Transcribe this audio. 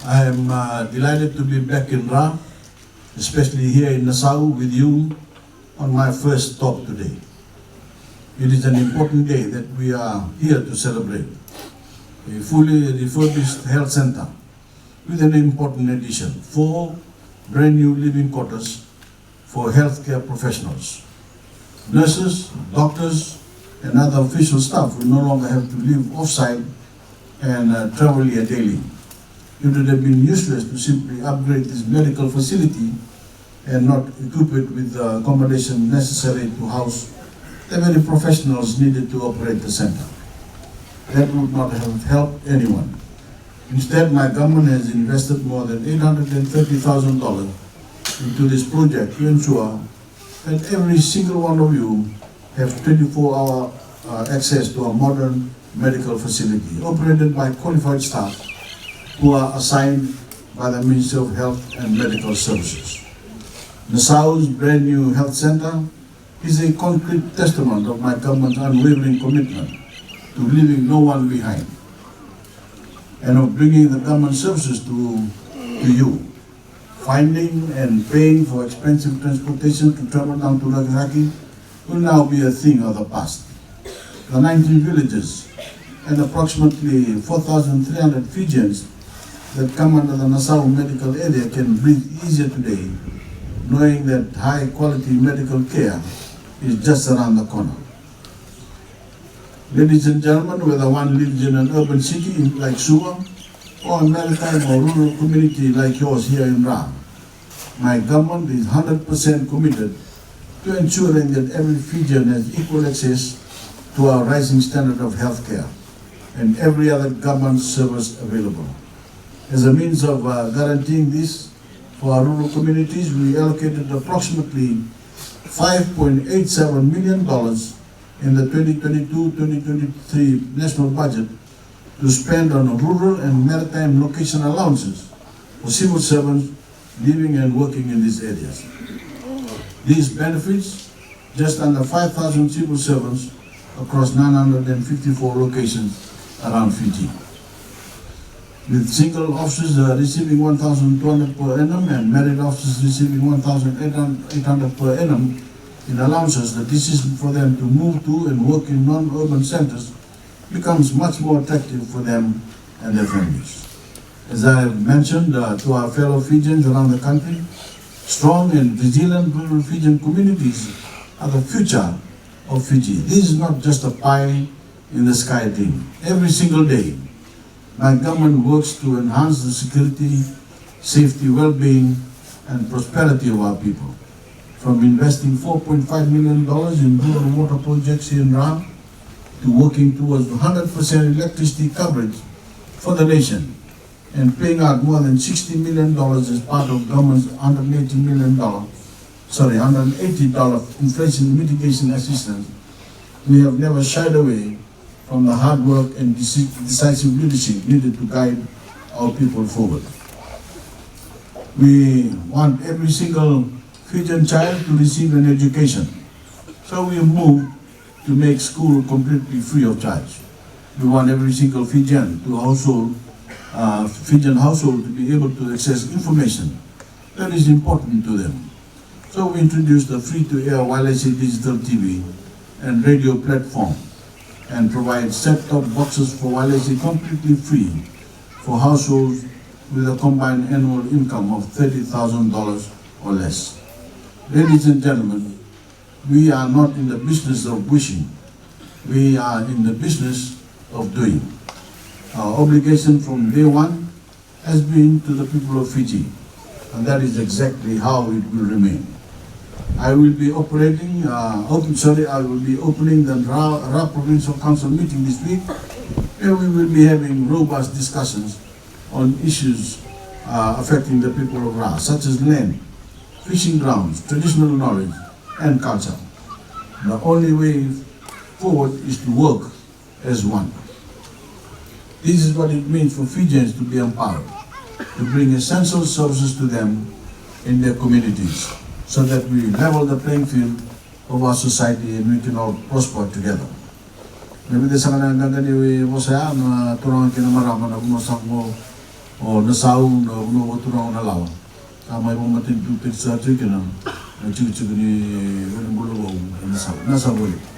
I am delighted to be back in Ra, especially here in Nasau with you on my first talk today. It is an important day that we are here to celebrate. A fully refurbished health center with an important addition, 4 brand new living quarters for healthcare professionals. Nurses, doctors, and other official staff will no longer have to live off-site and travel here daily. It would have been useless to simply upgrade this medical facility and not equip it with the accommodation necessary to house the very professionals needed to operate the center. That would not have helped anyone. Instead, my government has invested more than $830,000 into this project to ensure that every single one of you have 24-hour access to a modern medical facility operated by qualified staff who are assigned by the Ministry of Health and Medical Services. Nasau's brand new health center is a concrete testament of my government's unwavering commitment to leaving no one behind and of bringing the government services to you. Finding and paying for expensive transportation to travel down to Voreqe will now be a thing of the past. The 19 villages and approximately 4,300 Fijians that come under the Nasau medical area can breathe easier today, knowing that high-quality medical care is just around the corner. Ladies and gentlemen, whether one lives in an urban city like Suva or a maritime or rural community like yours here in Ra, my government is 100% committed to ensuring that every Fijian has equal access to our rising standard of health care and every other government service available. As a means of guaranteeing this for our rural communities, we allocated approximately $5.87 million in the 2022-2023 national budget to spend on rural and maritime location allowances for civil servants living and working in these areas. These benefits just under 5,000 civil servants across 954 locations around Fiji. With single officers receiving $1,200 per annum and married officers receiving $1,800 per annum in allowances, the decision for them to move to and work in non-urban centers becomes much more attractive for them and their families. As I have mentioned to our fellow Fijians around the country, strong and resilient rural Fijian communities are the future of Fiji. This is not just a pie in the sky thing. Every single day, my government works to enhance the security, safety, well-being, and prosperity of our people. From investing $4.5 million in rural water projects here in Ra, to working towards 100% electricity coverage for the nation, and paying out more than $60 million as part of government's $180 inflation mitigation assistance, we have never shied away from the hard work and decisive leadership needed to guide our people forward. We want every single Fijian child to receive an education, so we moved to make school completely free of charge. We want every single Fijian household to be able to access information that is important to them. So we introduced a free-to-air wireless digital TV and radio platform and provide set-top boxes for wireless completely free for households with a combined annual income of $30,000 or less. Ladies and gentlemen, we are not in the business of wishing. We are in the business of doing. Our obligation from day one has been to the people of Fiji, and that is exactly how it will remain. I will be opening the Ra Provincial Council meeting this week, where we will be having robust discussions on issues affecting the people of Ra, such as land, fishing grounds, traditional knowledge, and culture. The only way forward is to work as one. This is what it means for Fijians to be empowered, to bring essential services to them in their communities, so that we level the playing field of our society and we can all prosper together. Maybe the Josaia na turang Bainimarama na kumusang mo o Nasau na uno watuna na lawa. Tama yung matin tu teksa chicken na chicken ni ulo Nasau wali.